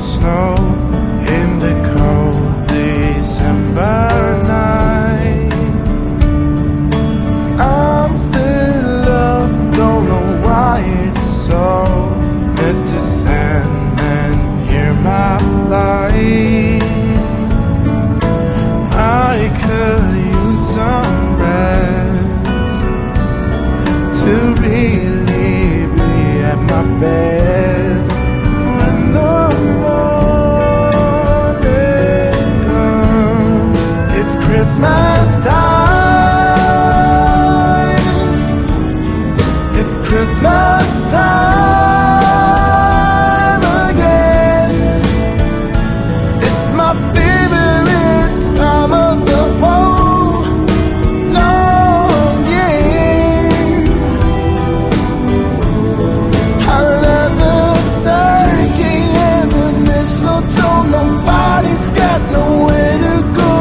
snow in the cold December night. I'm still up, don't know why it's so. Mr. Sandman, hear my plight. I could use some rest to really be at my best. When the morning comes, it's Christmas time. It's Christmas time again. It's my favorite time of the whole long year. I love the turkey and the mistletoe. Nobody's got nowhere to go.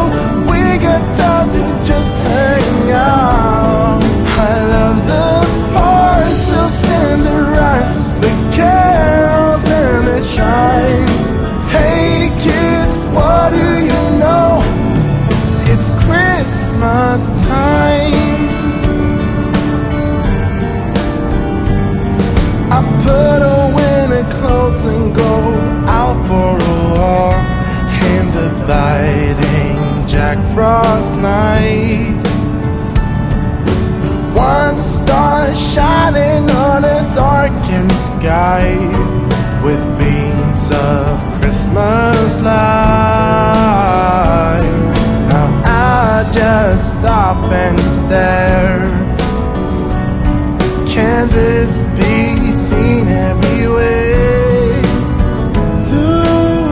We got time to just hang out. I love the parcels and the rides, the carols and the chimes. Hey kids, what do you know? It's Christmas time. I put on winter clothes and go out for a walk in the biting Jack Frost night. One star shining on a darkened sky with beams of Christmas light. Now I just stop and stare. Can this be seen everywhere tonight?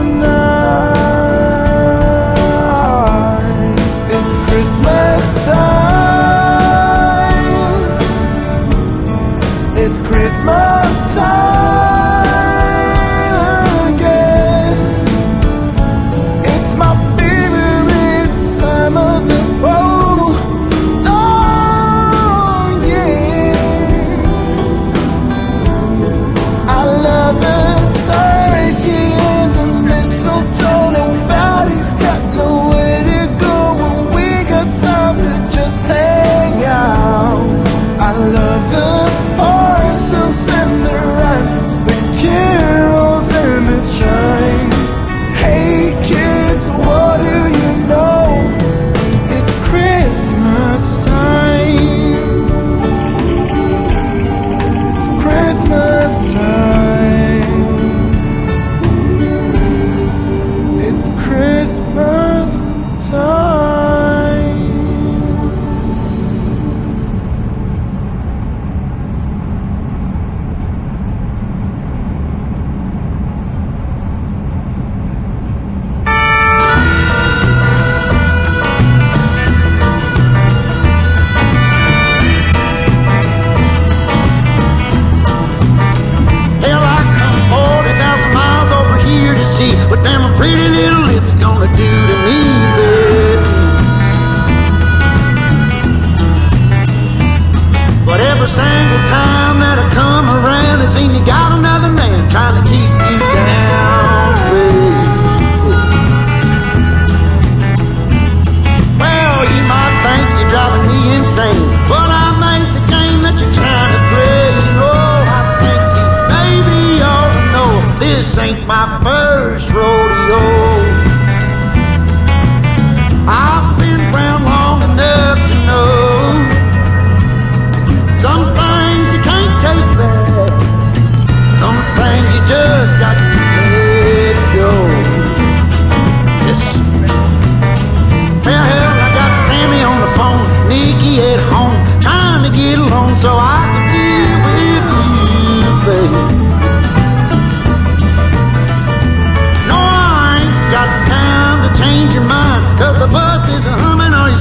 It's Christmas time. It's Christmas time again. It's my favorite time of the whole long year. I love the turkey and the mistletoe. Nobody's got nowhere to go when we got time to just hang out. I love the parcels and the rhymes, the carols and the chimes. Hey kids, what do you know? It's Christmas time. It's Christmas time. It's Christmas time. Hell, I come 40,000 miles over here to see what them pretty little lips gonna do to me, baby. But every single time that I come around, it seems you got another man trying to keep you down, baby. Well, you might think you're driving me insane, but I made the game that you're trying to play. You know, I think you maybe ought to know this ain't my first rodeo. I've been around long enough to know some things you can't take back, some things you just got to let go. Yes. Well, hell, I got Sammy on the phone, Nikki at home, trying to get along so I can deal with you, baby. No, I ain't got time to change your mind, 'cause the bus is humming or you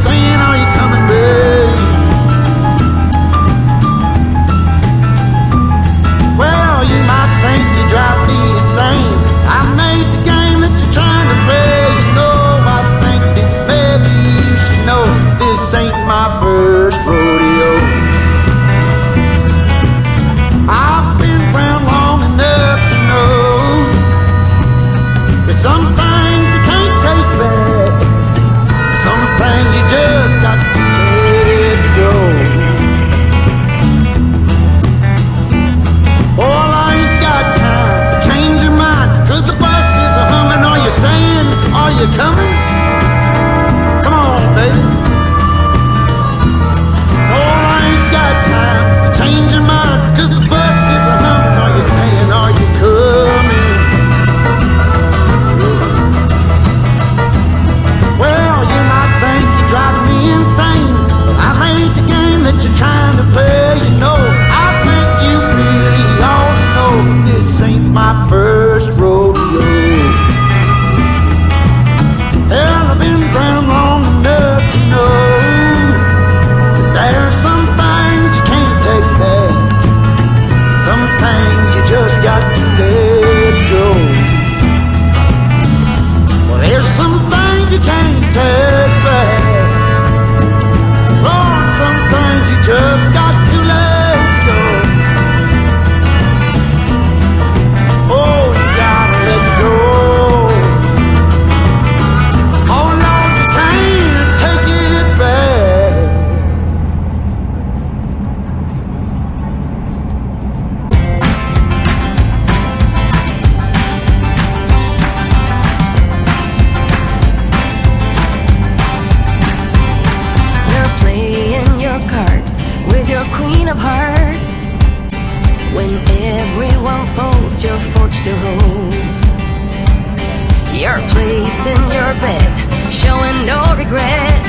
your place in your bed, showing no regret.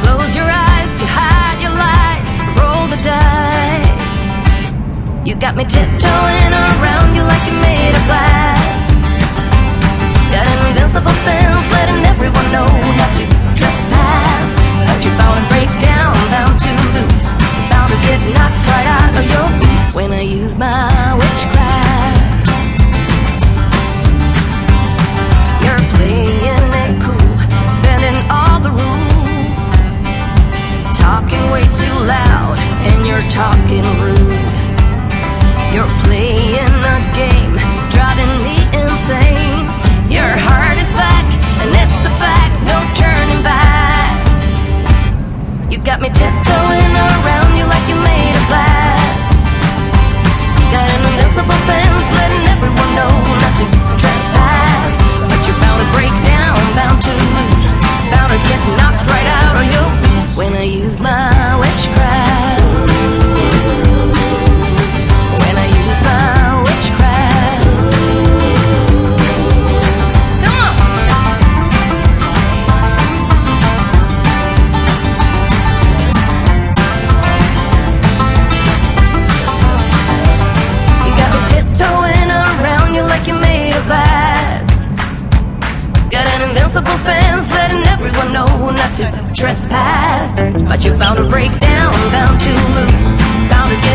Close your eyes to hide your lies, roll the dice. You got me tiptoeing around you like you're made of glass. Got an invincible fence, letting everyone know not to trespass. But you're bound to break down, bound to lose, bound to get knocked right out of your boots when I use my witchcraft. You're playing it cool, bending all the rules, talking way too loud, and you're talking rude. You're playing a game, driving me insane. Your heart is back, and it's a fact, no turning back. You got me tiptoeing around you like you're made of glass. Got an invincible fence, letting everyone know not to trespass. But you're bound to break down, bound to lose, bound to get knocked right out of your boots when I use my witchcraft. When I use my witchcraft. Come on! You got me tiptoeing around you like you're made of glass. Got an invincible fence, letting everyone know not to trespass. But you're bound to break down, bound to lose, bound to get